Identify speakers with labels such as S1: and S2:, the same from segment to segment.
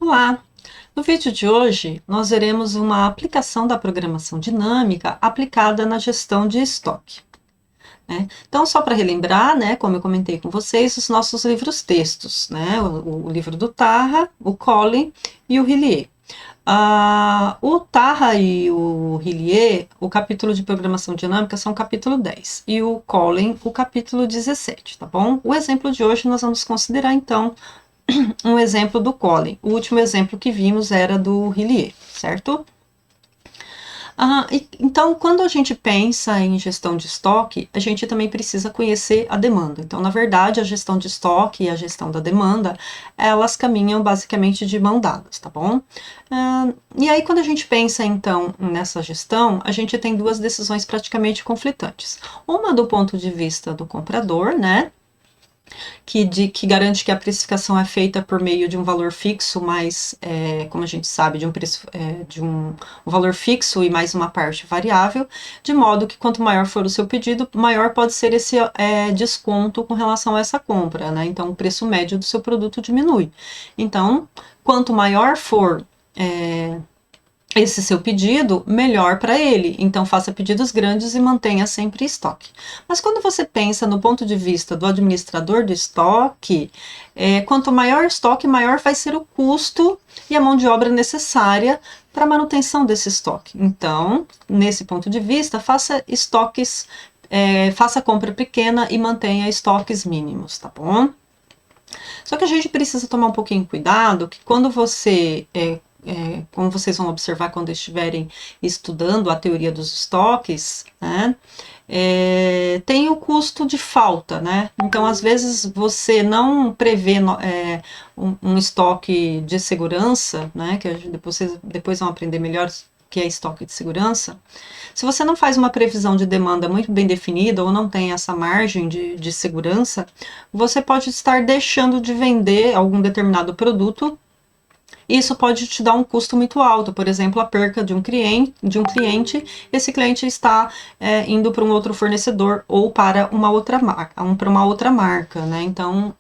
S1: Olá! No vídeo de hoje, nós veremos uma aplicação da programação dinâmica aplicada na gestão de estoque, né? Então, só para relembrar, né, como eu comentei com vocês, os nossos livros-textos, né, o livro do Tarra, o Collin e o Hillier. O Tarra e o Hillier, o capítulo de programação dinâmica são o capítulo 10 e o Collin, o capítulo 17, tá bom? O exemplo de hoje nós vamos considerar, então, um exemplo do Collin. O último exemplo que vimos era do Hillier, certo? Então, quando a gente pensa em gestão de estoque, a gente também precisa conhecer a demanda. Então, na verdade, a gestão de estoque e a gestão da demanda, elas caminham basicamente de mão dadas, tá bom? E aí, quando a gente pensa, então, nessa gestão, a gente tem duas decisões praticamente conflitantes. Uma do ponto de vista do comprador, né? Que garante que a precificação é feita por meio de um valor fixo, mais, como a gente sabe, de um valor fixo e mais uma parte variável, de modo que quanto maior for o seu pedido, maior pode ser esse desconto com relação a essa compra, né? Então, o preço médio do seu produto diminui. Então, quanto maior for esse seu pedido, melhor para ele. Então, faça pedidos grandes e mantenha sempre estoque. Mas quando você pensa no ponto de vista do administrador de estoque, quanto maior o estoque, maior vai ser o custo e a mão de obra necessária para a manutenção desse estoque. Então, nesse ponto de vista, faça estoques, faça compra pequena e mantenha estoques mínimos, tá bom? Só que a gente precisa tomar um pouquinho cuidado, que quando você como vocês vão observar quando estiverem estudando a teoria dos estoques, né, tem o custo de falta, né? Então, às vezes, você não prevê um estoque de segurança, né? Que vocês depois vão aprender melhor o que é estoque de segurança. Se você não faz uma previsão de demanda muito bem definida ou não tem essa margem de segurança, você pode estar deixando de vender algum determinado produto. Isso pode te dar um custo muito alto, por exemplo, a perca de um cliente, esse cliente está indo para um outro fornecedor ou para uma outra marca, né? Então,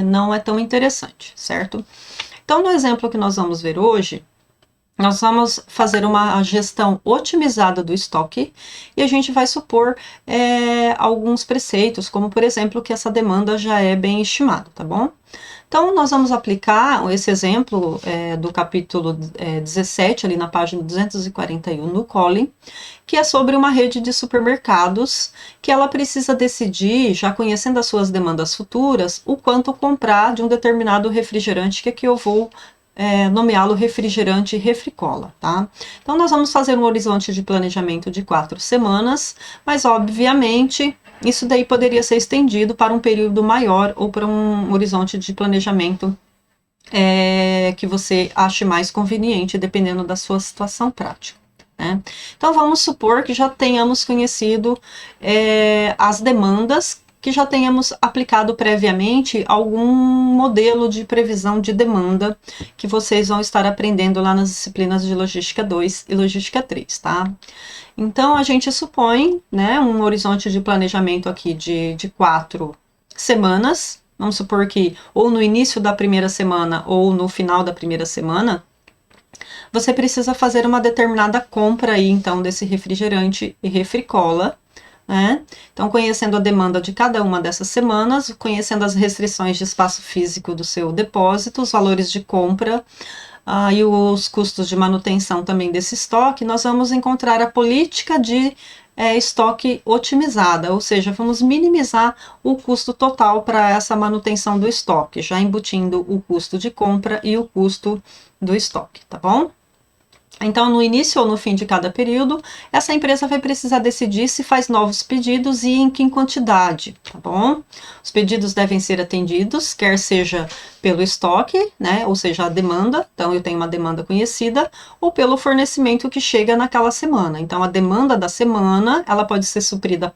S1: não é tão interessante, certo? Então, no exemplo que nós vamos ver hoje, nós vamos fazer uma gestão otimizada do estoque e a gente vai supor alguns preceitos, como por exemplo que essa demanda já é bem estimada, tá bom? Então, nós vamos aplicar esse exemplo do capítulo 17, ali na página 241 no Collin, que é sobre uma rede de supermercados que ela precisa decidir, já conhecendo as suas demandas futuras, o quanto comprar de um determinado refrigerante, que aqui eu vou nomeá-lo refrigerante Refricola, tá? Então, nós vamos fazer um horizonte de planejamento de 4 semanas, mas, obviamente, isso daí poderia ser estendido para um período maior ou para um horizonte de planejamento que você ache mais conveniente, dependendo da sua situação prática, né? Então, vamos supor que já tenhamos conhecido as demandas, que já tenhamos aplicado previamente algum modelo de previsão de demanda que vocês vão estar aprendendo lá nas disciplinas de Logística 2 e Logística 3, tá? Então, a gente supõe, né, um horizonte de planejamento aqui de 4 semanas. Vamos supor que ou no início da primeira semana ou no final da primeira semana, você precisa fazer uma determinada compra aí, então, desse refrigerante e Refricola, né? Então, conhecendo a demanda de cada uma dessas semanas, conhecendo as restrições de espaço físico do seu depósito, os valores de compra, e os custos de manutenção também desse estoque, nós vamos encontrar a política de estoque otimizada, ou seja, vamos minimizar o custo total para essa manutenção do estoque, já embutindo o custo de compra e o custo do estoque, tá bom? Então, no início ou no fim de cada período, essa empresa vai precisar decidir se faz novos pedidos e em que quantidade, tá bom? Os pedidos devem ser atendidos, quer seja pelo estoque, né, ou seja, a demanda, então eu tenho uma demanda conhecida, ou pelo fornecimento que chega naquela semana. Então, a demanda da semana, ela pode ser suprida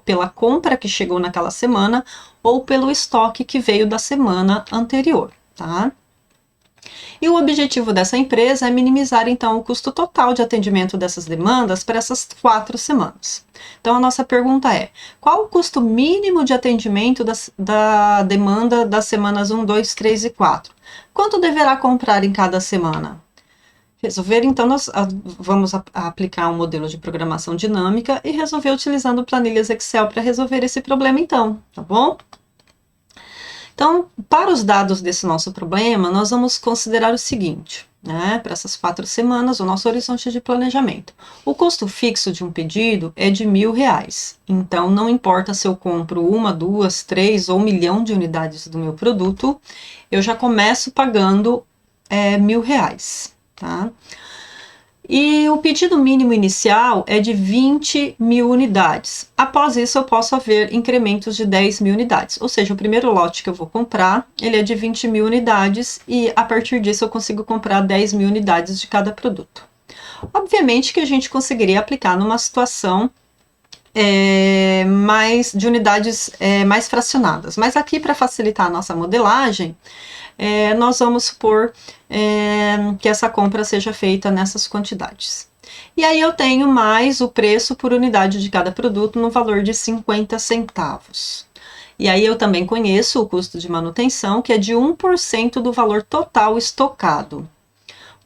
S1: pela compra que chegou naquela semana, ou pelo estoque que veio da semana anterior, tá? E o objetivo dessa empresa é minimizar, então, o custo total de atendimento dessas demandas para essas 4 semanas. Então, a nossa pergunta é: qual o custo mínimo de atendimento da demanda das semanas 1, 2, 3 e 4? Quanto deverá comprar em cada semana? Resolver, então, nós vamos aplicar um modelo de programação dinâmica e resolver utilizando planilhas Excel para resolver esse problema, então, tá bom? Então, para os dados desse nosso problema, nós vamos considerar o seguinte, né? Para essas 4 semanas, o nosso horizonte de planejamento. O custo fixo de um pedido é de R$1.000. Então, não importa se eu compro 1, 2, 3 ou 1 milhão de unidades do meu produto, eu já começo pagando R$1.000, tá? E o pedido mínimo inicial é de 20.000 unidades. Após isso, eu posso haver incrementos de 10.000 unidades. Ou seja, o primeiro lote que eu vou comprar, ele é de 20.000 unidades e a partir disso eu consigo comprar 10.000 unidades de cada produto. Obviamente que a gente conseguiria aplicar numa situação mais de unidades mais fracionadas. Mas aqui, para facilitar a nossa modelagem, nós vamos supor que essa compra seja feita nessas quantidades. E aí eu tenho mais o preço por unidade de cada produto no valor de 50 centavos. E aí eu também conheço o custo de manutenção, que é de 1% do valor total estocado.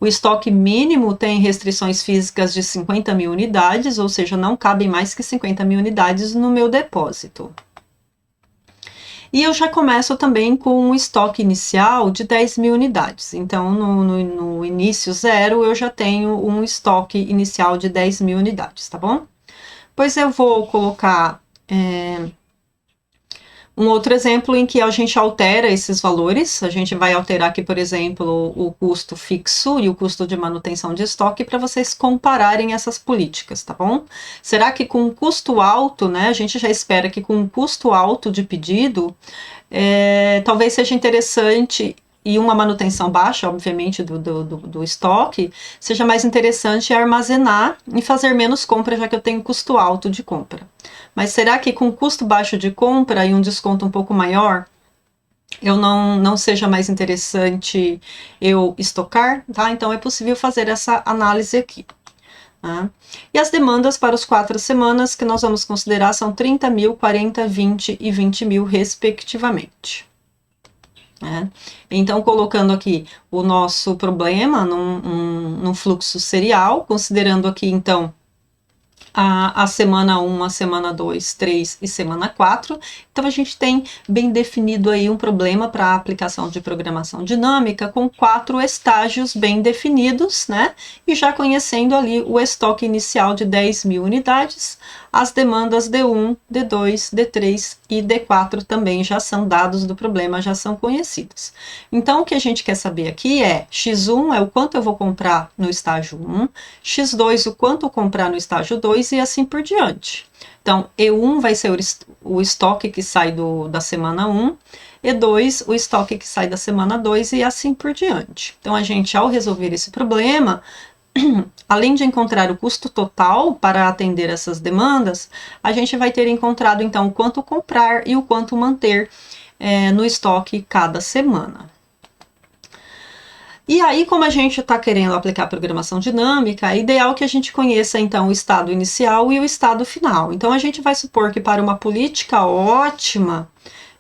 S1: O estoque mínimo tem restrições físicas de 50.000 unidades, ou seja, não cabem mais que 50.000 unidades no meu depósito. E eu já começo também com um estoque inicial de 10.000 unidades. Então, no início zero, eu já tenho um estoque inicial de 10.000 unidades, tá bom? Pois eu vou colocar um outro exemplo em que a gente altera esses valores. A gente vai alterar aqui, por exemplo, o custo fixo e o custo de manutenção de estoque para vocês compararem essas políticas, tá bom? Será que com um custo alto, né? A gente já espera que com um custo alto de pedido, talvez seja interessante e uma manutenção baixa, obviamente, do estoque, seja mais interessante armazenar e fazer menos compra, já que eu tenho custo alto de compra. Mas será que com custo baixo de compra e um desconto um pouco maior, eu não seja mais interessante eu estocar? Tá? Então é possível fazer essa análise aqui. Tá? E as demandas para as 4 semanas que nós vamos considerar são 30.000, 40, 20 e 20.000, respectivamente. Então, colocando aqui o nosso problema num fluxo serial, considerando aqui, então, a semana 1, a semana 2, 3 e semana 4. Então, a gente tem bem definido aí um problema para a aplicação de programação dinâmica com 4 estágios bem definidos, né? E já conhecendo ali o estoque inicial de 10.000 unidades, as demandas D1, D2, D3 e D4 também já são dados do problema, já são conhecidos. Então, o que a gente quer saber aqui é X1 é o quanto eu vou comprar no estágio 1, X2 o quanto eu comprar no estágio 2 e assim por diante. Então, E1 vai ser o estoque que sai da semana 1, E2 o estoque que sai da semana 2 e assim por diante. Então, a gente, ao resolver esse problema, além de encontrar o custo total para atender essas demandas, a gente vai ter encontrado, então, o quanto comprar e o quanto manter no estoque cada semana. E aí, como a gente está querendo aplicar programação dinâmica, é ideal que a gente conheça, então, o estado inicial e o estado final. Então, a gente vai supor que para uma política ótima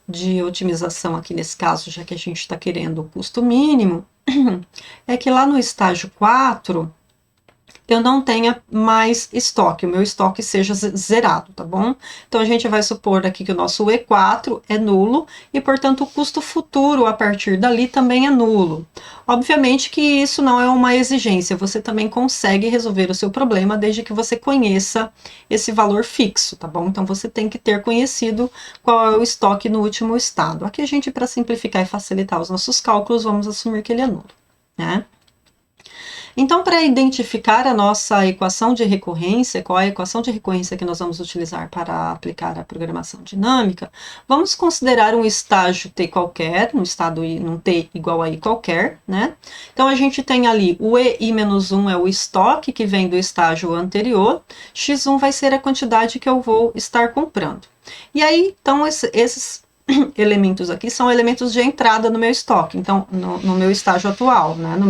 S1: de otimização, aqui nesse caso, já que a gente está querendo o custo mínimo, é que lá no estágio 4, eu não tenha mais estoque, o meu estoque seja zerado, tá bom? Então, a gente vai supor aqui que o nosso E4 é nulo e, portanto, o custo futuro a partir dali também é nulo. Obviamente que isso não é uma exigência, você também consegue resolver o seu problema desde que você conheça esse valor fixo, tá bom? Então, você tem que ter conhecido qual é o estoque no último estado. Aqui a gente, para simplificar e facilitar os nossos cálculos, vamos assumir que ele é nulo, né? Então, para identificar a nossa equação de recorrência, qual é a equação de recorrência que nós vamos utilizar para aplicar a programação dinâmica, vamos considerar um estágio T qualquer, um estado num T igual a I qualquer, né? Então, a gente tem ali o EI-1 é o estoque que vem do estágio anterior, X1 vai ser a quantidade que eu vou estar comprando. E aí, então, esses elementos aqui são elementos de entrada no meu estoque, então, no meu estágio atual, né, no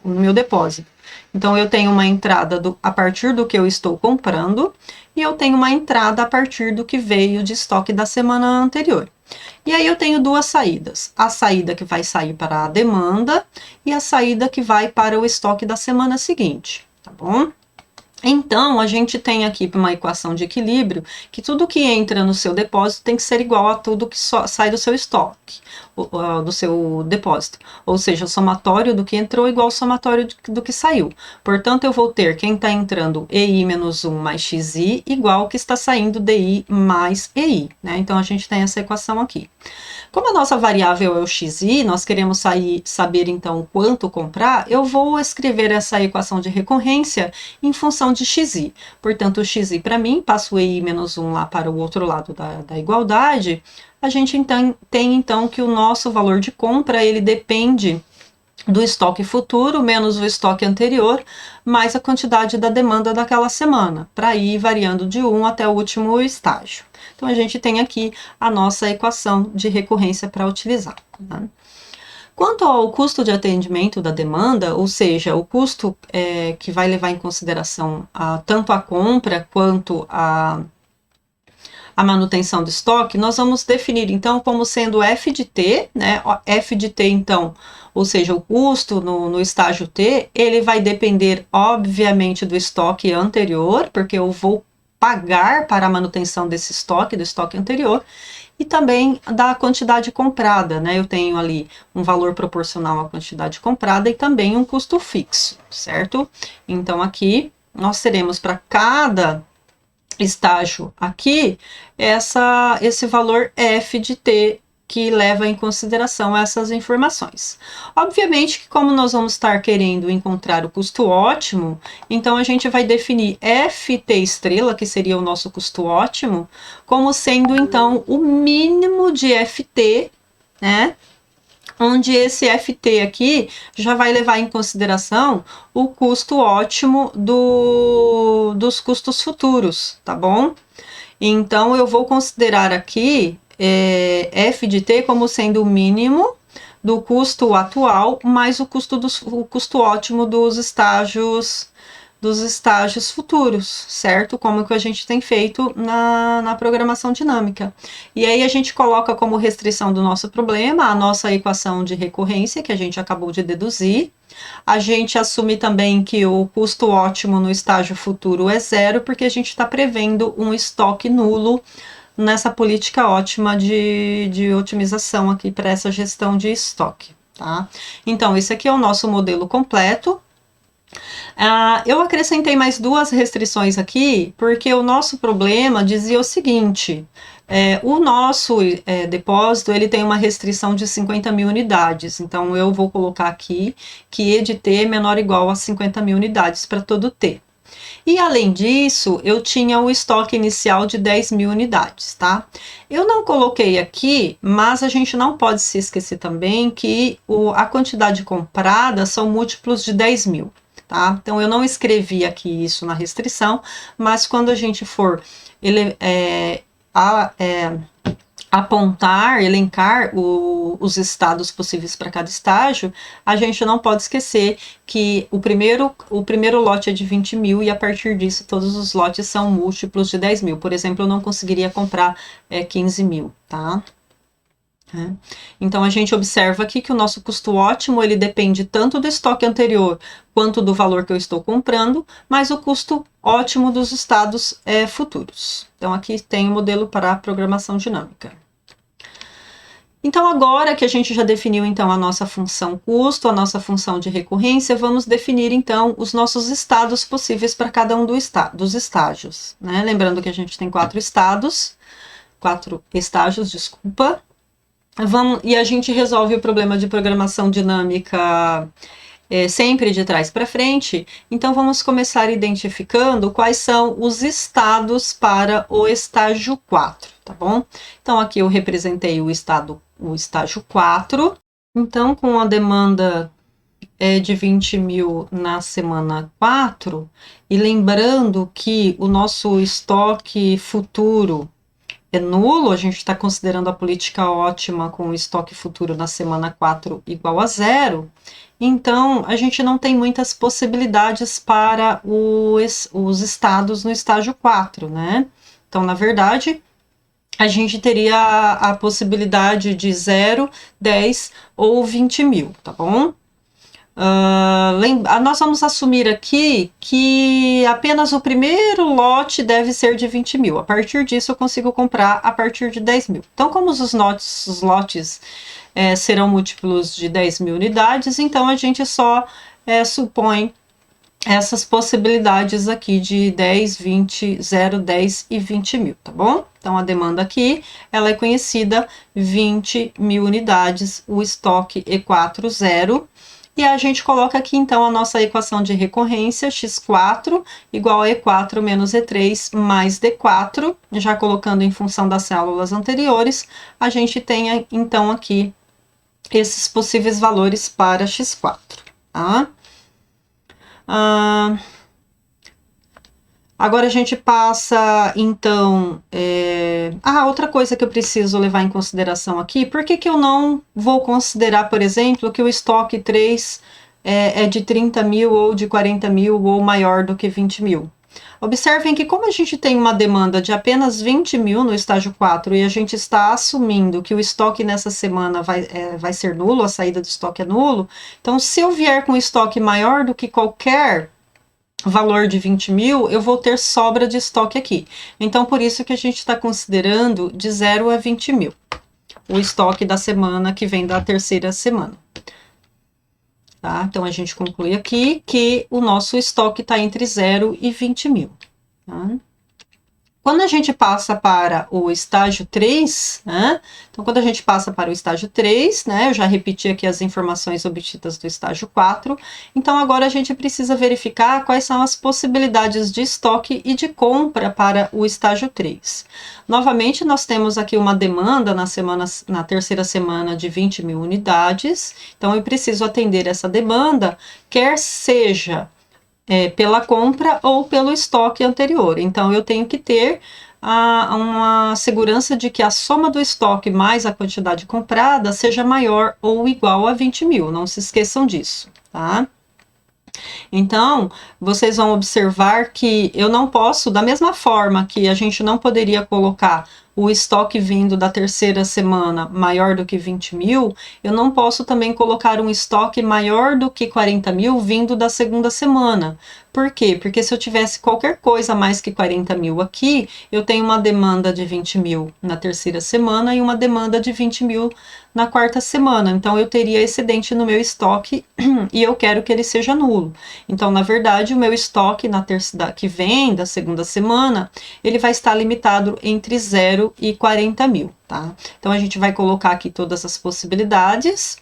S1: meu depósito. Então, eu tenho uma entrada a partir do que eu estou comprando, e eu tenho uma entrada a partir do que veio de estoque da semana anterior. E aí eu tenho duas saídas, a saída que vai sair para a demanda e a saída que vai para o estoque da semana seguinte, tá bom? Então, a gente tem aqui uma equação de equilíbrio que tudo que entra no seu depósito tem que ser igual a tudo que sai do seu estoque, do seu depósito. Ou seja, o somatório do que entrou igual ao somatório do que saiu. Portanto, eu vou ter quem está entrando EI menos 1 mais XI igual ao que está saindo DI mais EI, né? Então, a gente tem essa equação aqui. Como a nossa variável é o xi, nós queremos saber então quanto comprar, eu vou escrever essa equação de recorrência em função de xi. Portanto, o xi para mim, passo o EI menos 1 lá para o outro lado da igualdade, a gente então, tem então que o nosso valor de compra, ele depende do estoque futuro menos o estoque anterior, mais a quantidade da demanda daquela semana, para ir variando de 1 até o último estágio. Então, a gente tem aqui a nossa equação de recorrência para utilizar. Né? Quanto ao custo de atendimento da demanda, ou seja, o custo que vai levar em consideração tanto a compra quanto a manutenção do estoque, nós vamos definir então como sendo F de T, né? F de T, então, ou seja, o custo no estágio T, ele vai depender, obviamente, do estoque anterior, porque eu vou pagar para a manutenção desse estoque, do estoque anterior, e também da quantidade comprada, né? Eu tenho ali um valor proporcional à quantidade comprada e também um custo fixo, certo? Então, aqui nós teremos para cada estágio aqui, esse valor F de T, que leva em consideração essas informações. Obviamente que como nós vamos estar querendo encontrar o custo ótimo, então a gente vai definir FT estrela, que seria o nosso custo ótimo, como sendo então o mínimo de FT, né? Onde esse FT aqui já vai levar em consideração o custo ótimo dos custos futuros, tá bom? Então, eu vou considerar aqui F de T como sendo o mínimo do custo atual, mais o custo ótimo dos estágios futuros, certo? Como que a gente tem feito na programação dinâmica. E aí a gente coloca como restrição do nosso problema a nossa equação de recorrência, que a gente acabou de deduzir. A gente assume também que o custo ótimo no estágio futuro é zero, porque a gente está prevendo um estoque nulo nessa política ótima de otimização aqui para essa gestão de estoque, tá? Então, esse aqui é o nosso modelo completo. Eu acrescentei mais duas restrições aqui, porque o nosso problema dizia o seguinte: o nosso depósito ele tem uma restrição de 50 mil unidades, então eu vou colocar aqui que E de T é menor ou igual a 50 mil unidades para todo T. E além disso, eu tinha o estoque inicial de 10 mil unidades, tá? Eu não coloquei aqui, mas a gente não pode se esquecer também que a quantidade comprada são múltiplos de 10 mil. Tá? Então, eu não escrevi aqui isso na restrição, mas quando a gente for apontar, elencar os estados possíveis para cada estágio, a gente não pode esquecer que o primeiro lote é de 20 mil e a partir disso todos os lotes são múltiplos de 10 mil. Por exemplo, eu não conseguiria comprar 15 mil, tá? Então, a gente observa aqui que o nosso custo ótimo, ele depende tanto do estoque anterior quanto do valor que eu estou comprando, mas o custo ótimo dos estados futuros. Então, aqui tem o modelo para a programação dinâmica. Então, agora que a gente já definiu então a nossa função custo, a nossa função de recorrência, vamos definir então os nossos estados possíveis para cada um dos estágios, né? Lembrando que a gente tem quatro estágios, desculpa. E a gente resolve o problema de programação dinâmica sempre de trás para frente. Então, vamos começar identificando quais são os estados para o estágio 4, tá bom? Então, aqui eu representei o estágio 4. Então, com a demanda de 20 mil na semana 4, e lembrando que o nosso estoque futuro é nulo, a gente está considerando a política ótima com o estoque futuro na semana 4 igual a zero, então a gente não tem muitas possibilidades para os estados no estágio 4, né? Então, na verdade, a gente teria a possibilidade de 0, 10 ou 20 mil, tá bom? Nós vamos assumir aqui que apenas o primeiro lote deve ser de 20 mil. A partir disso, eu consigo comprar a partir de 10 mil. Então, como os lotes serão múltiplos de 10 mil unidades, então a gente só supõe essas possibilidades aqui de 10, 20, 0, 10 e 20 mil, tá bom? Então, a demanda aqui, ela é conhecida 20 mil unidades, o estoque E4, 0. E a gente coloca aqui, então, a nossa equação de recorrência, x4 igual a E4 menos E3 mais D4. Já colocando em função das células anteriores, a gente tem, então, aqui esses possíveis valores para x4, tá? Agora a gente passa, então, outra coisa que eu preciso levar em consideração aqui, por que eu não vou considerar, por exemplo, que o estoque 3 é de 30 mil ou de 40 mil ou maior do que 20 mil? Observem que como a gente tem uma demanda de apenas 20 mil no estágio 4 e a gente está assumindo que o estoque nessa semana vai ser nulo, a saída do estoque é nulo, então se eu vier com estoque maior do que qualquer valor de 20 mil, eu vou ter sobra de estoque aqui. Então, por isso que a gente está considerando de 0 a 20 mil, o estoque da semana que vem da terceira semana. Tá? Então, a gente conclui aqui que o nosso estoque está entre 0 e 20 mil. Tá? Quando a gente passa para o estágio 3, né? Então, quando a gente passa para o estágio 3, né? Eu já repeti aqui as informações obtidas do estágio 4. Então, agora a gente precisa verificar quais são as possibilidades de estoque e de compra para o estágio 3. Novamente, nós temos aqui uma demanda na terceira semana de 20 mil unidades. Então, eu preciso atender essa demanda, quer seja pela compra ou pelo estoque anterior. Então, eu tenho que ter uma segurança de que a soma do estoque mais a quantidade comprada seja maior ou igual a 20 mil. Não se esqueçam disso, tá? Então, vocês vão observar que eu não posso, da mesma forma que a gente não poderia colocar o estoque vindo da terceira semana maior do que 20 mil, eu não posso também colocar um estoque maior do que 40 mil vindo da segunda semana. Por quê? Porque se eu tivesse qualquer coisa mais que 40 mil aqui, eu tenho uma demanda de 20 mil na terceira semana e uma demanda de 20 mil na quarta semana. Então, eu teria excedente no meu estoque e eu quero que ele seja nulo. Então, na verdade, o meu estoque que vem da segunda semana, ele vai estar limitado entre 0 e 40 mil, tá? Então, a gente vai colocar aqui todas as possibilidades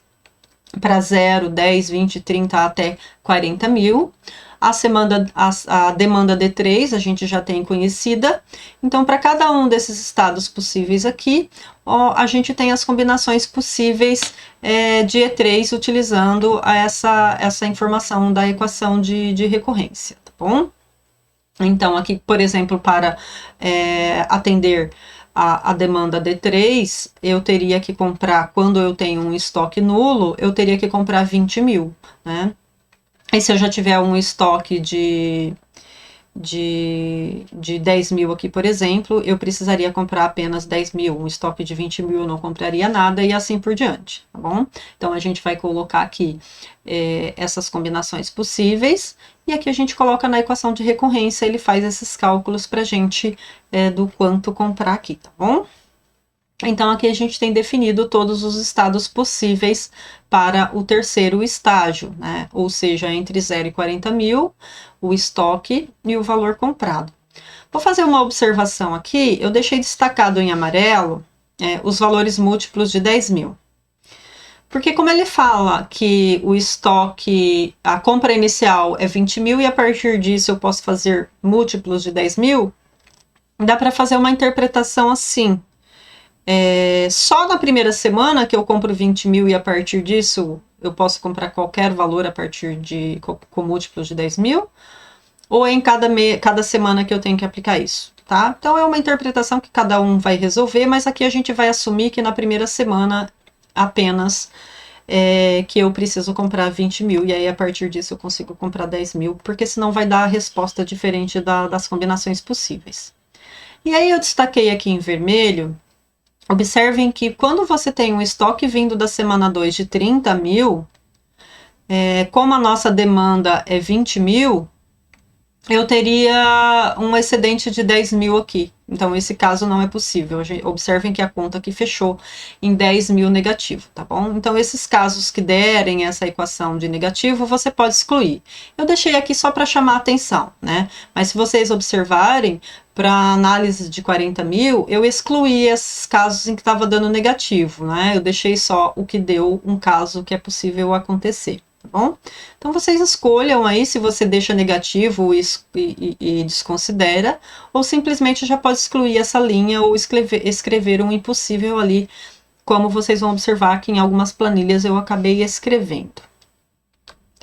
S1: para 0, 10, 20, 30 até 40 mil. A demanda D3 a gente já tem conhecida. Então, para cada um desses estados possíveis aqui, a gente tem as combinações possíveis de E3 utilizando essa informação da equação de recorrência, tá bom? Então, aqui, por exemplo, para atender a demanda D3, eu teria que comprar, quando eu tenho um estoque nulo, eu teria que comprar 20 mil, né? E se eu já tiver um estoque de 10 mil aqui, por exemplo, eu precisaria comprar apenas 10 mil. Um estoque de 20 mil eu não compraria nada e assim por diante, tá bom? Então, a gente vai colocar aqui essas combinações possíveis e aqui a gente coloca na equação de recorrência, ele faz esses cálculos pra gente do quanto comprar aqui, tá bom? Então, aqui a gente tem definido todos os estados possíveis para o terceiro estágio, né? Ou seja, entre 0 e 40 mil, o estoque e o valor comprado. Vou fazer uma observação aqui, eu deixei destacado em amarelo os valores múltiplos de 10 mil. Porque como ele fala que o estoque, a compra inicial é 20 mil e a partir disso eu posso fazer múltiplos de 10 mil, dá para fazer uma interpretação assim. Só na primeira semana que eu compro 20 mil e a partir disso eu posso comprar qualquer valor a partir com múltiplos de 10 mil? Ou é em cada semana que eu tenho que aplicar isso? tá? Então é uma interpretação que cada um vai resolver, mas aqui a gente vai assumir que na primeira semana apenas que eu preciso comprar 20 mil, e aí a partir disso eu consigo comprar 10 mil, porque senão vai dar a resposta diferente das combinações possíveis. E aí eu destaquei aqui em vermelho, observem que quando você tem um estoque vindo da semana 2 de 30 mil, como a nossa demanda é 20 mil, eu teria um excedente de 10 mil aqui. Então, esse caso não é possível. Observem que a conta aqui fechou em 10 mil negativo, tá bom? Então, esses casos que derem essa equação de negativo, você pode excluir. Eu deixei aqui só para chamar a atenção, né? Mas se vocês observarem, para análise de 40 mil, eu excluí esses casos em que estava dando negativo, né? Eu deixei só o que deu um caso que é possível acontecer. Tá bom? Então vocês escolham aí se você deixa negativo e desconsidera, ou simplesmente já pode excluir essa linha ou escrever um impossível ali, como vocês vão observar que em algumas planilhas eu acabei escrevendo.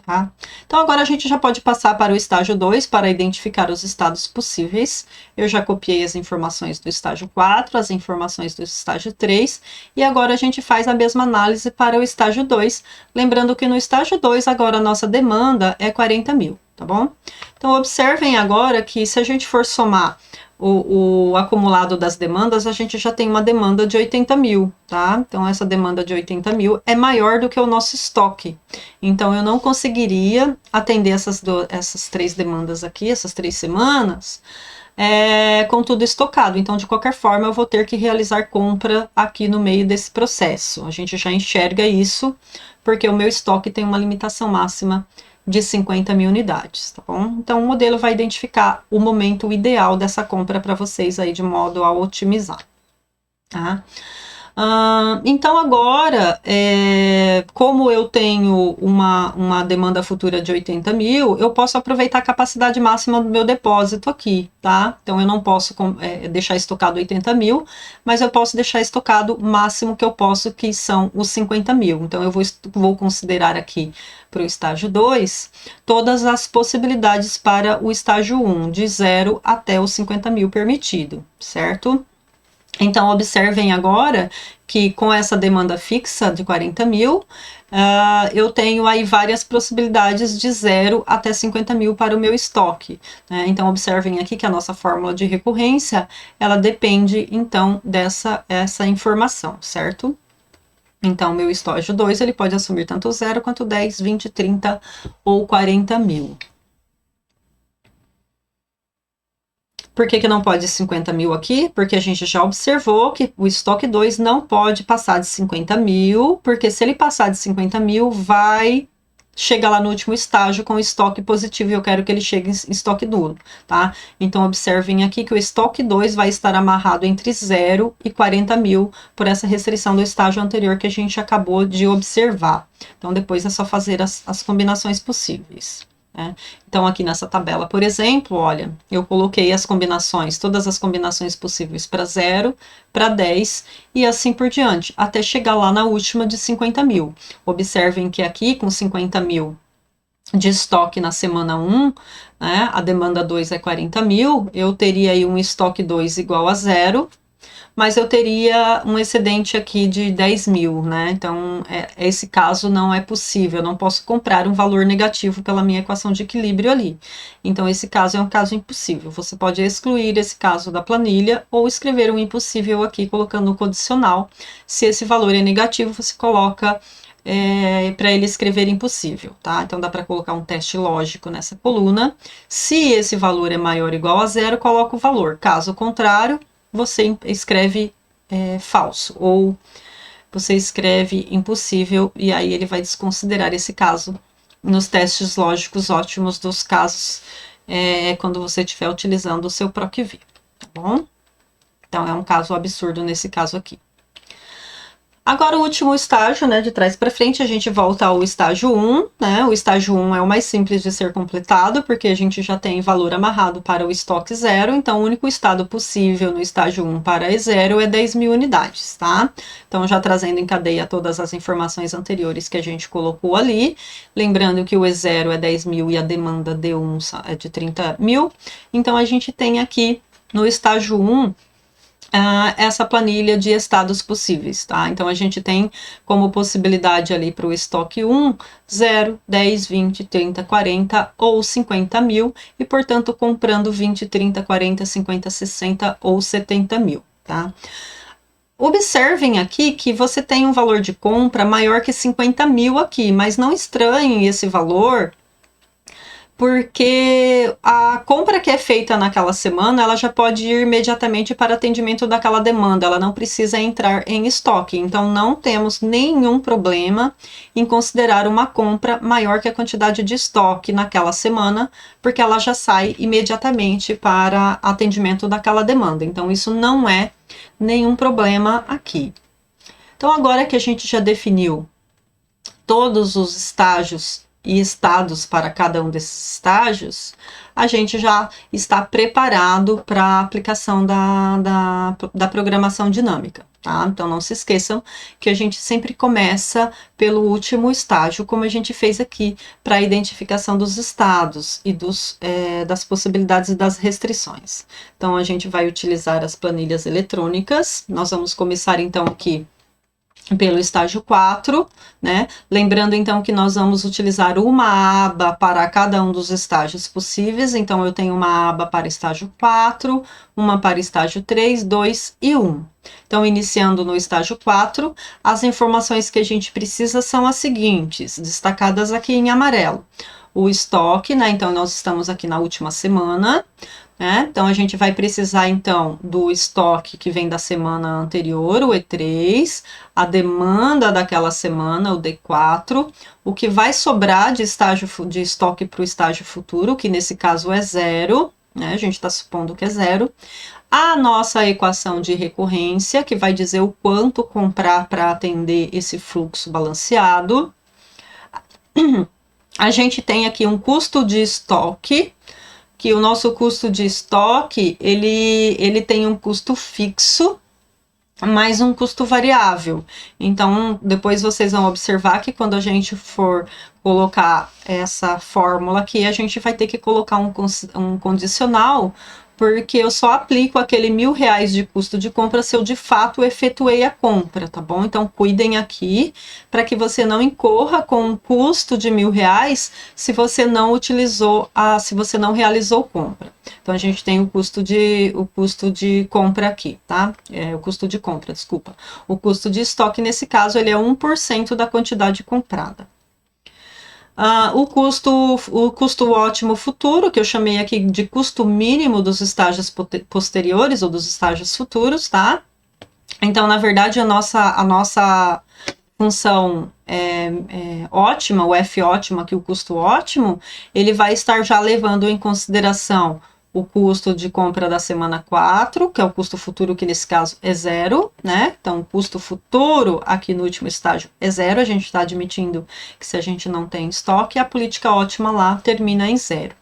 S1: Tá? Então agora a gente já pode passar para o estágio 2 para identificar os estados possíveis. Eu já copiei as informações do estágio 4, as informações do estágio 3, e agora a gente faz a mesma análise para o estágio 2, lembrando que no estágio 2 agora a nossa demanda é 40 mil, tá bom? Então observem agora que se a gente for somar o acumulado das demandas, a gente já tem uma demanda de 80 mil, tá? Então, essa demanda de 80 mil é maior do que o nosso estoque. Então, eu não conseguiria atender essas três demandas aqui, essas 3 semanas, com tudo estocado. Então, de qualquer forma, eu vou ter que realizar compra aqui no meio desse processo. A gente já enxerga isso, porque o meu estoque tem uma limitação máxima de 50 mil unidades, tá bom? Então, o modelo vai identificar o momento ideal dessa compra para vocês aí, de modo a otimizar, tá? Então, agora, como eu tenho uma demanda futura de 80 mil, eu posso aproveitar a capacidade máxima do meu depósito aqui, tá? Então, eu não posso deixar estocado 80 mil, mas eu posso deixar estocado o máximo que eu posso, que são os 50 mil. Então, eu vou considerar aqui para o estágio 2 todas as possibilidades para o estágio 1, de 0 até os 50 mil permitido, certo? Então, observem agora que com essa demanda fixa de 40 mil, eu tenho aí várias possibilidades de 0 até 50 mil para o meu estoque, né? Então, observem aqui que a nossa fórmula de recorrência, ela depende, então, essa informação, certo? Então, meu estágio 2, ele pode assumir tanto 0 quanto 10, 20, 30 ou 40 mil. Por que não pode 50 mil aqui? Porque a gente já observou que o estoque 2 não pode passar de 50 mil, porque se ele passar de 50 mil, vai chegar lá no último estágio com estoque positivo e eu quero que ele chegue em estoque nulo, tá? Então, observem aqui que o estoque 2 vai estar amarrado entre 0 e 40 mil por essa restrição do estágio anterior que a gente acabou de observar. Então, depois é só fazer as combinações possíveis. Então, aqui nessa tabela, por exemplo, olha, eu coloquei as combinações, todas as combinações possíveis para 0, para 10 e assim por diante, até chegar lá na última de 50 mil. Observem que aqui, com 50 mil de estoque na semana 1, né, a demanda 2 é 40 mil, eu teria aí um estoque 2 igual a 0, mas eu teria um excedente aqui de 10 mil, né? Então, esse caso não é possível, eu não posso comprar um valor negativo pela minha equação de equilíbrio ali. Então, esse caso é um caso impossível. Você pode excluir esse caso da planilha ou escrever um impossível aqui, colocando um condicional. Se esse valor é negativo, você coloca para ele escrever impossível, tá? Então, dá para colocar um teste lógico nessa coluna. Se esse valor é maior ou igual a 0, coloca o valor. Caso contrário, você escreve falso, ou você escreve impossível, e aí ele vai desconsiderar esse caso nos testes lógicos ótimos dos casos quando você estiver utilizando o seu PROC-V, tá bom? Então, é um caso absurdo nesse caso aqui. Agora, o último estágio, né, de trás para frente, a gente volta ao estágio 1, né, o estágio 1 é o mais simples de ser completado, porque a gente já tem valor amarrado para o estoque 0, então o único estado possível no estágio 1 para E0 é 10 mil unidades, tá? Então, já trazendo em cadeia todas as informações anteriores que a gente colocou ali, lembrando que o E0 é 10 mil e a demanda D1 é de 30 mil, então a gente tem aqui no estágio 1, essa planilha de estados possíveis, tá? Então, a gente tem como possibilidade ali para o estoque 1, 0, 10, 20, 30, 40 ou 50 mil, e, portanto, comprando 20, 30, 40, 50, 60 ou 70 mil, tá? Observem aqui que você tem um valor de compra maior que 50 mil aqui, mas não estranhem esse valor, porque a compra que é feita naquela semana, ela já pode ir imediatamente para atendimento daquela demanda, ela não precisa entrar em estoque. Então, não temos nenhum problema em considerar uma compra maior que a quantidade de estoque naquela semana, porque ela já sai imediatamente para atendimento daquela demanda. Então, isso não é nenhum problema aqui. Então, agora que a gente já definiu todos os estágios e estados para cada um desses estágios, a gente já está preparado para a aplicação da programação dinâmica, tá? Então, não se esqueçam que a gente sempre começa pelo último estágio, como a gente fez aqui, para a identificação dos estados e das possibilidades e das restrições. Então, a gente vai utilizar as planilhas eletrônicas. Nós vamos começar, então, aqui pelo estágio 4, né? Lembrando então que nós vamos utilizar uma aba para cada um dos estágios possíveis. Então, eu tenho uma aba para estágio 4, uma para estágio 3, 2 e 1. Então, iniciando no estágio 4, as informações que a gente precisa são as seguintes, destacadas aqui em amarelo. O estoque, né? Então, nós estamos aqui na última semana, né? Então, a gente vai precisar, então, do estoque que vem da semana anterior, o E3, a demanda daquela semana, o D4, o que vai sobrar de estoque para o estágio futuro, que nesse caso é 0, né? A gente está supondo que é 0. A nossa equação de recorrência, que vai dizer o quanto comprar para atender esse fluxo balanceado. A gente tem aqui um custo de estoque, que o nosso custo de estoque, ele tem um custo fixo, mais um custo variável. Então, depois vocês vão observar que quando a gente for colocar essa fórmula aqui, a gente vai ter que colocar um condicional, porque eu só aplico aquele R$1.000 de custo de compra se eu de fato efetuei a compra, tá bom? Então, cuidem aqui para que você não incorra com um custo de R$1.000 se você não utilizou, se você não realizou compra. Então, a gente tem o custo de compra aqui, tá? O custo de compra, desculpa. O custo de estoque, nesse caso, ele é 1% da quantidade comprada. O custo ótimo futuro, que eu chamei aqui de custo mínimo dos estágios posteriores ou dos estágios futuros, tá? Então, na verdade, a nossa função ótima, o F ótimo aqui, o custo ótimo, ele vai estar já levando em consideração o custo de compra da semana 4, que é o custo futuro, que nesse caso é 0, né? Então, o custo futuro aqui no último estágio é 0, a gente está admitindo que se a gente não tem estoque, a política ótima lá termina em 0.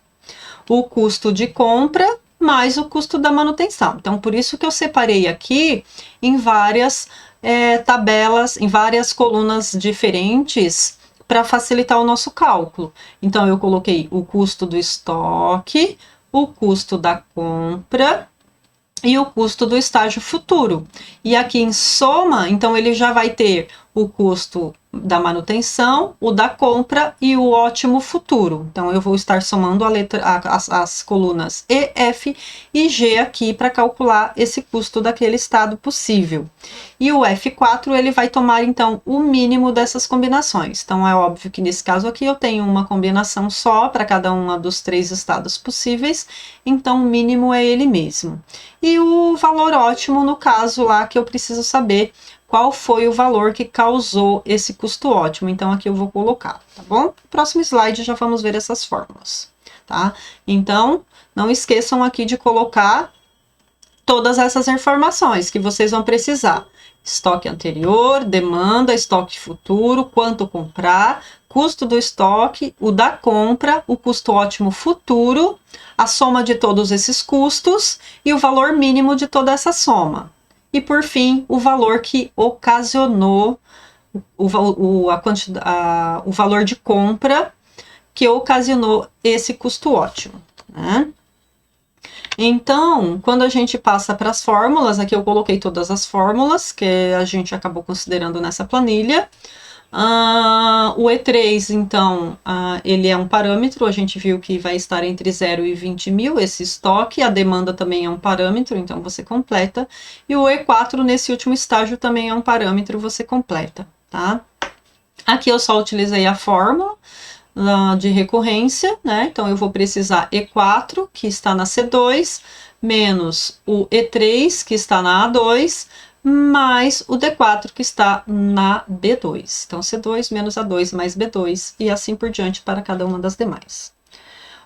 S1: O custo de compra mais o custo da manutenção. Então, por isso que eu separei aqui em várias tabelas, em várias colunas diferentes, para facilitar o nosso cálculo. Então, eu coloquei o custo do estoque, o custo da compra e o custo do estágio futuro. E aqui em soma, então ele já vai ter o custo da manutenção, o da compra e o ótimo futuro. Então eu vou estar somando as colunas E, F e G aqui para calcular esse custo daquele estado possível. E o F4 ele vai tomar então o mínimo dessas combinações. Então é óbvio que nesse caso aqui eu tenho uma combinação só para cada um dos 3 estados possíveis, então o mínimo é ele mesmo. E o valor ótimo no caso lá que eu preciso saber qual foi o valor que causou esse custo ótimo. Então, aqui eu vou colocar, tá bom? No próximo slide já vamos ver essas fórmulas, tá? Então, não esqueçam aqui de colocar todas essas informações que vocês vão precisar. Estoque anterior, demanda, estoque futuro, quanto comprar, custo do estoque, o da compra, o custo ótimo futuro, a soma de todos esses custos e o valor mínimo de toda essa soma. E, por fim, o valor que ocasionou, o valor de compra que ocasionou esse custo ótimo, né? Então, quando a gente passa para as fórmulas, aqui eu coloquei todas as fórmulas que a gente acabou considerando nessa planilha. O E3, então, ele é um parâmetro, a gente viu que vai estar entre 0 e 20 mil esse estoque, a demanda também é um parâmetro, então você completa, e o E4 nesse último estágio também é um parâmetro, você completa, tá? Aqui eu só utilizei a fórmula de recorrência, né? Então eu vou precisar E4, que está na C2, menos o E3, que está na A2, mais o D4, que está na B2. Então, C2 menos A2 mais B2, e assim por diante para cada uma das demais.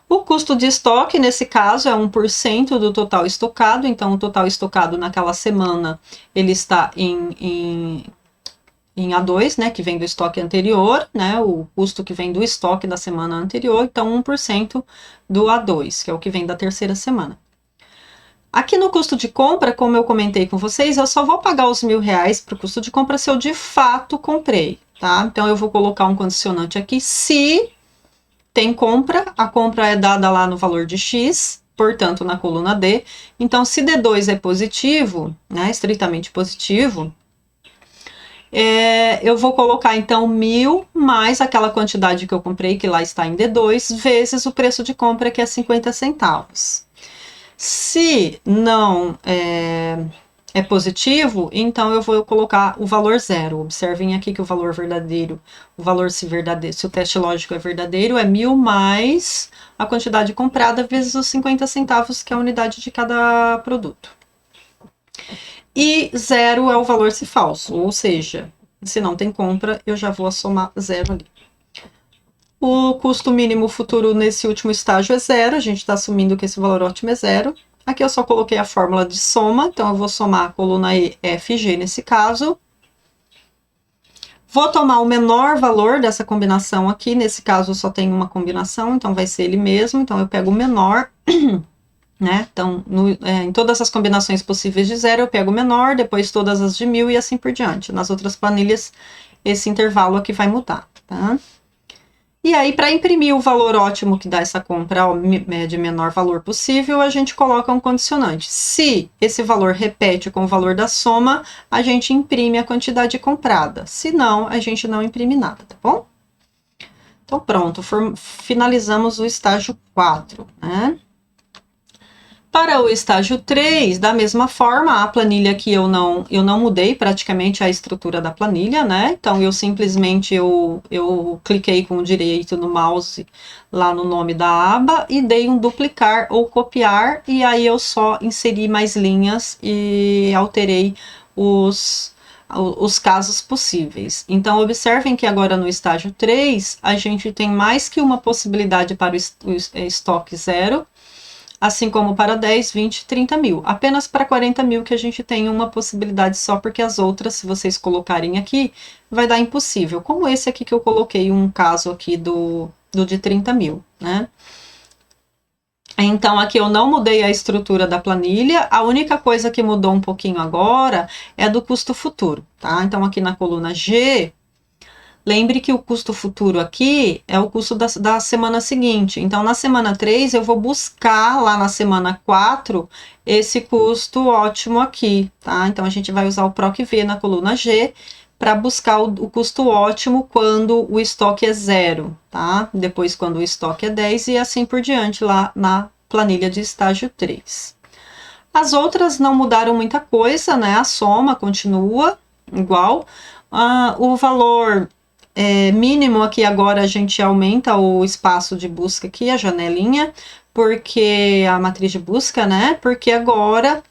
S1: O custo de estoque, nesse caso, é 1% do total estocado, então o total estocado naquela semana, ele está em A2, né, que vem do estoque anterior, né, o custo que vem do estoque da semana anterior, então 1% do A2, que é o que vem da terceira semana. Aqui no custo de compra, como eu comentei com vocês, eu só vou pagar os R$1.000 para o custo de compra se eu de fato comprei, tá? Então eu vou colocar um condicionante aqui, se tem compra, a compra é dada lá no valor de X, portanto na coluna D. Então se D2 é positivo, né, estritamente positivo, eu vou colocar então 1.000 mais aquela quantidade que eu comprei, que lá está em D2, vezes o preço de compra, que é 50 centavos. Se não é positivo, então eu vou colocar o valor zero. Observem aqui que o valor verdadeiro, se o teste lógico é verdadeiro, é 1.000 mais a quantidade comprada vezes os 50 centavos, que é a unidade de cada produto. E zero é o valor se falso, ou seja, se não tem compra, eu já vou somar zero ali. O custo mínimo futuro nesse último estágio é zero, a gente está assumindo que esse valor ótimo é zero. Aqui eu só coloquei a fórmula de soma, então eu vou somar a coluna E, F, G nesse caso. Vou tomar o menor valor dessa combinação aqui, nesse caso só tem uma combinação, então vai ser ele mesmo, então eu pego o menor, né? Então, em todas as combinações possíveis de zero, eu pego o menor, depois todas as de 1.000 e assim por diante. Nas outras planilhas, esse intervalo aqui vai mudar, tá? E aí, para imprimir o valor ótimo que dá essa compra de menor valor possível, a gente coloca um condicionante. Se esse valor repete com o valor da soma, a gente imprime a quantidade comprada. Se não, a gente não imprime nada, tá bom? Então, pronto, finalizamos o estágio 4, né? Para o estágio 3, da mesma forma, a planilha aqui eu não mudei praticamente a estrutura da planilha, né? Então, eu simplesmente eu cliquei com o direito no mouse lá no nome da aba e dei um duplicar ou copiar, e aí eu só inseri mais linhas e alterei os casos possíveis. Então, observem que agora no estágio 3, a gente tem mais que uma possibilidade para o estoque zero, assim como para 10, 20, 30 mil. Apenas para 40 mil que a gente tem uma possibilidade só, porque as outras, se vocês colocarem aqui, vai dar impossível. Como esse aqui que eu coloquei um caso aqui do de 30 mil, né? Então, aqui eu não mudei a estrutura da planilha, a única coisa que mudou um pouquinho agora é do custo futuro, tá? Então, aqui na coluna G, lembre que o custo futuro aqui é o custo da semana seguinte. Então, na semana 3, eu vou buscar lá na semana 4 esse custo ótimo aqui, tá? Então, a gente vai usar o PROC-V na coluna G para buscar o custo ótimo quando o estoque é zero, tá? Depois, quando o estoque é 10 e assim por diante lá na planilha de estágio 3. As outras não mudaram muita coisa, né? A soma continua igual. O valor mínimo aqui agora a gente aumenta o espaço de busca aqui, a janelinha, porque a matriz de busca, né? Porque agora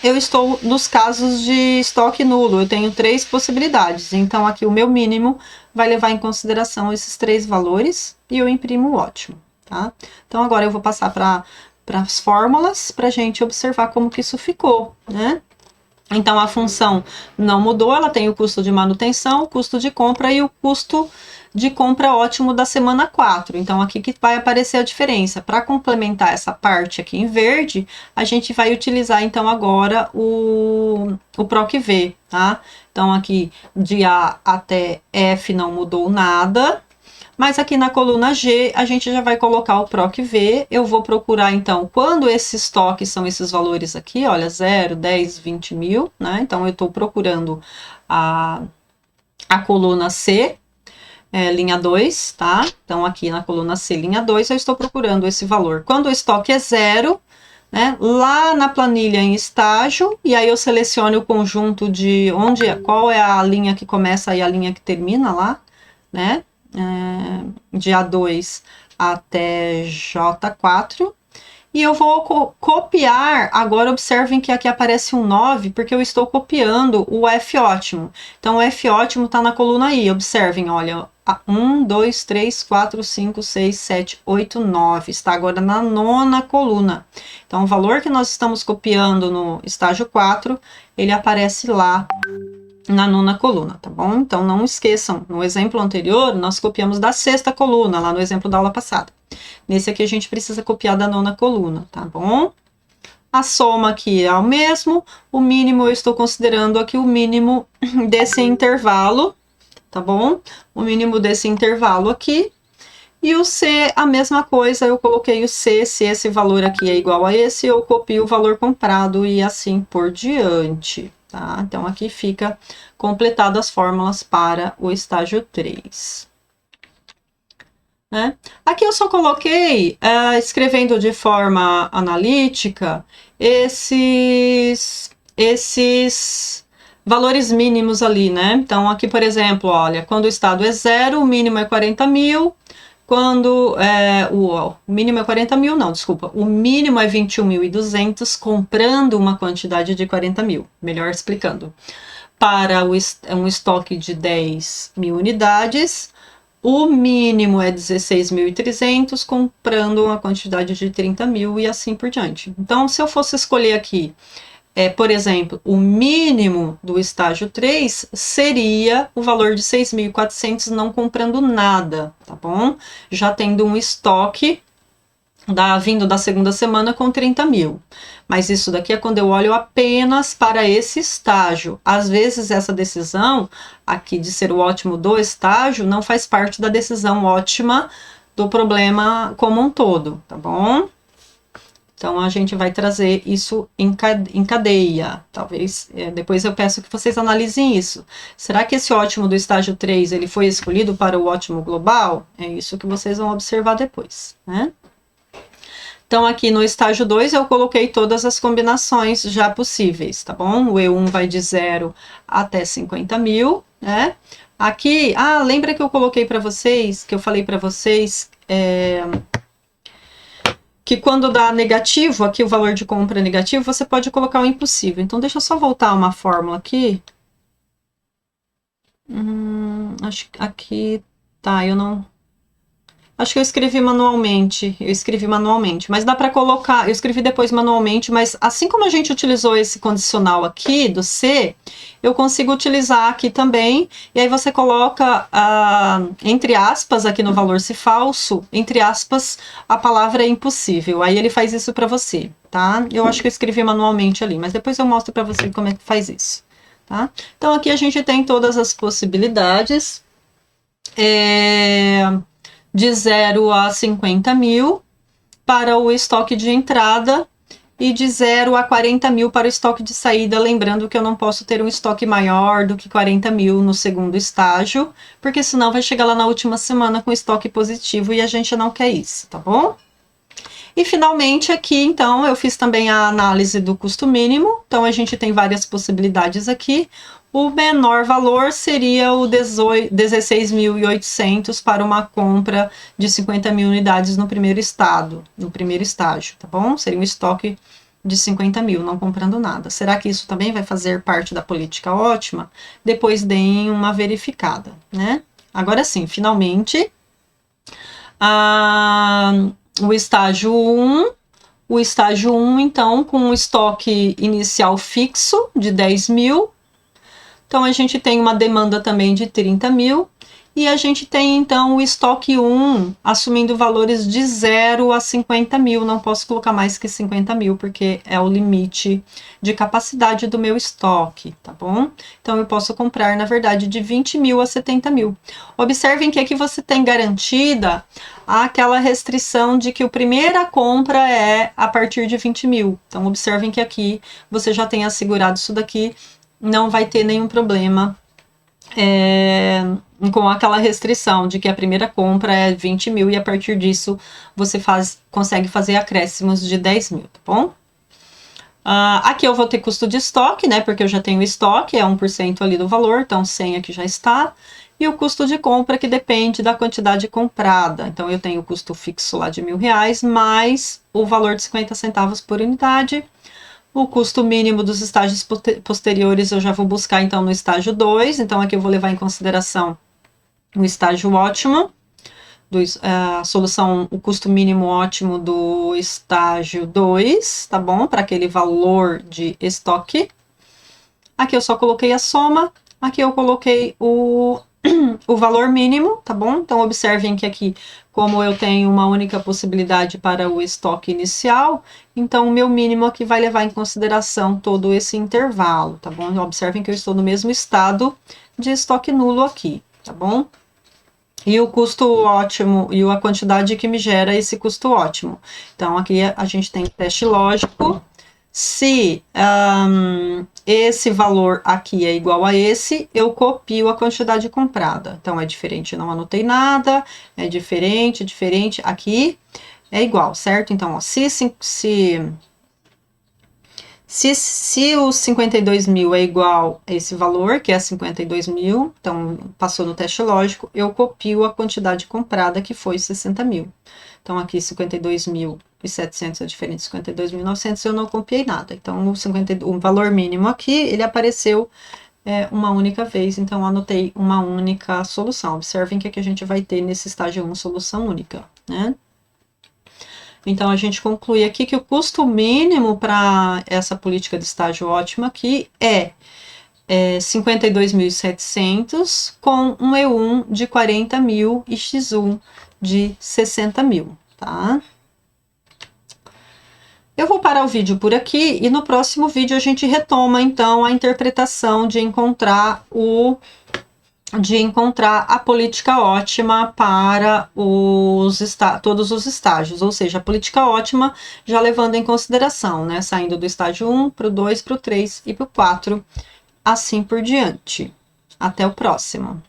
S1: eu estou nos casos de estoque nulo, eu tenho 3 possibilidades, então aqui o meu mínimo vai levar em consideração esses 3 valores e eu imprimo o ótimo, tá? Então agora eu vou passar para as fórmulas para a gente observar como que isso ficou, né? Então, a função não mudou, ela tem o custo de manutenção, o custo de compra e o custo de compra ótimo da semana 4. Então, aqui que vai aparecer a diferença. Para complementar essa parte aqui em verde, a gente vai utilizar, então, agora o PROC-V, tá? Então, aqui de A até F não mudou nada. Mas aqui na coluna G, a gente já vai colocar o PROC V. Eu vou procurar, então, quando esses estoques são esses valores aqui, olha, 0, 10, 20 mil, né? Então, eu estou procurando a coluna C, linha 2, tá? Então, aqui na coluna C, linha 2, eu estou procurando esse valor. Quando o estoque é 0, né? Lá na planilha em estágio, e aí eu seleciono o conjunto de qual é a linha que começa e a linha que termina lá, né? De A2 até J4. E eu vou copiar, agora observem que aqui aparece um 9, porque eu estou copiando o F ótimo. Então, o F ótimo está na coluna I, observem, olha, 1, 2, 3, 4, 5, 6, 7, 8, 9, está agora na 9ª coluna. Então, o valor que nós estamos copiando no estágio 4, ele aparece lá na 9ª coluna, tá bom? Então, não esqueçam, no exemplo anterior, nós copiamos da 6ª coluna, lá no exemplo da aula passada. Nesse aqui, a gente precisa copiar da 9ª coluna, tá bom? A soma aqui é o mesmo, o mínimo eu estou considerando aqui o mínimo desse intervalo, tá bom? O mínimo desse intervalo aqui. E o C, a mesma coisa, eu coloquei o C, se esse valor aqui é igual a esse, eu copio o valor comprado e assim por diante, tá? Então, aqui fica completado as fórmulas para o estágio 3. Né? Aqui eu só coloquei, escrevendo de forma analítica, esses valores mínimos ali, né? Então, aqui, por exemplo, olha, quando o estado é 0, o mínimo é 40 mil, quando o mínimo é 40 mil, não, desculpa, o mínimo é 21.200, comprando uma quantidade de 40 mil, melhor explicando. Para um estoque de 10 mil unidades, o mínimo é 16.300, comprando uma quantidade de 30 mil e assim por diante. Então, se eu fosse escolher aqui, por exemplo, o mínimo do estágio 3 seria o valor de 6.400, não comprando nada, tá bom? Já tendo um estoque vindo da 2ª semana com 30 mil. Mas isso daqui é quando eu olho apenas para esse estágio. Às vezes essa decisão aqui de ser o ótimo do estágio não faz parte da decisão ótima do problema como um todo, tá bom? Então, a gente vai trazer isso em cadeia. Talvez, depois eu peço que vocês analisem isso. Será que esse ótimo do estágio 3, ele foi escolhido para o ótimo global? É isso que vocês vão observar depois, né? Então, aqui no estágio 2, eu coloquei todas as combinações já possíveis, tá bom? O E1 vai de 0 até 50 mil, né? Aqui, lembra que eu coloquei para vocês, que eu falei para vocês, que quando dá negativo, aqui o valor de compra é negativo, você pode colocar o impossível. Então, deixa eu só voltar uma fórmula aqui. Acho que aqui, tá, eu não... Acho que eu escrevi manualmente, mas dá para colocar, eu escrevi depois manualmente, mas assim como a gente utilizou esse condicional aqui, do C, eu consigo utilizar aqui também, e aí você coloca, entre aspas, aqui no valor se falso, entre aspas, a palavra é impossível, aí ele faz isso para você, tá? Eu acho que eu escrevi manualmente ali, mas depois eu mostro para você como é que faz isso, tá? Então, aqui a gente tem todas as possibilidades, de 0 a 50 mil para o estoque de entrada e de 0 a 40 mil para o estoque de saída, lembrando que eu não posso ter um estoque maior do que 40 mil no segundo estágio, porque senão vai chegar lá na última semana com estoque positivo e a gente não quer isso, tá bom? E finalmente aqui, então, eu fiz também a análise do custo mínimo, então a gente tem várias possibilidades aqui. O menor valor seria o 16.800 para uma compra de 50 mil unidades no primeiro estágio, tá bom? Seria um estoque de 50 mil, não comprando nada. Será que isso também vai fazer parte da política ótima? Depois deem uma verificada, né? Agora sim, finalmente, o estágio 1. O estágio 1, então, com um estoque inicial fixo de 10 mil. Então, a gente tem uma demanda também de 30 mil. E a gente tem, então, o estoque 1 assumindo valores de 0 a 50 mil. Não posso colocar mais que 50 mil, porque é o limite de capacidade do meu estoque, tá bom? Então, eu posso comprar, na verdade, de 20 mil a 70 mil. Observem que aqui você tem garantida aquela restrição de que a primeira compra é a partir de 20 mil. Então, observem que aqui você já tem assegurado isso daqui, não vai ter nenhum problema com aquela restrição de que a primeira compra é 20 mil e a partir disso você consegue fazer acréscimos de 10 mil, tá bom? Aqui eu vou ter custo de estoque, né? Porque eu já tenho estoque, é 1% ali do valor, então 100 aqui já está. E o custo de compra que depende da quantidade comprada. Então eu tenho o custo fixo lá de R$1.000, mais o valor de 50 centavos por unidade. O custo mínimo dos estágios posteriores eu já vou buscar então no estágio 2, então aqui eu vou levar em consideração o estágio ótimo, a solução, o custo mínimo ótimo do estágio 2, tá bom? Para aquele valor de estoque. Aqui eu só coloquei a soma, aqui eu coloquei o valor mínimo, tá bom? Então, observem que aqui, como eu tenho uma única possibilidade para o estoque inicial, então o meu mínimo aqui vai levar em consideração todo esse intervalo, tá bom? Observem que eu estou no mesmo estado de estoque nulo aqui, tá bom? E o custo ótimo, e a quantidade que me gera esse custo ótimo. Então, aqui a gente tem teste lógico. Se esse valor aqui é igual a esse, eu copio a quantidade comprada. Então, é diferente, não anotei nada, é diferente, aqui é igual, certo? Então, ó, se os 52 mil é igual a esse valor, que é 52 mil, então passou no teste lógico, eu copio a quantidade comprada, que foi 60 mil. Então, aqui 52.700 é diferente de 52.900, eu não copiei nada. Então, o valor mínimo aqui, ele apareceu uma única vez, então anotei uma única solução. Observem que aqui a gente vai ter nesse estágio 1 solução única, né? Então, a gente conclui aqui que o custo mínimo para essa política de estágio ótima aqui é 52.700 com um E1 de 40 mil e X1 de 60 mil, tá? Eu vou parar o vídeo por aqui e no próximo vídeo a gente retoma, então, a interpretação de encontrar a política ótima para todos os estágios, ou seja, a política ótima já levando em consideração, né, saindo do estágio 1 para o 2, para o 3 e para o 4, assim por diante. Até o próximo.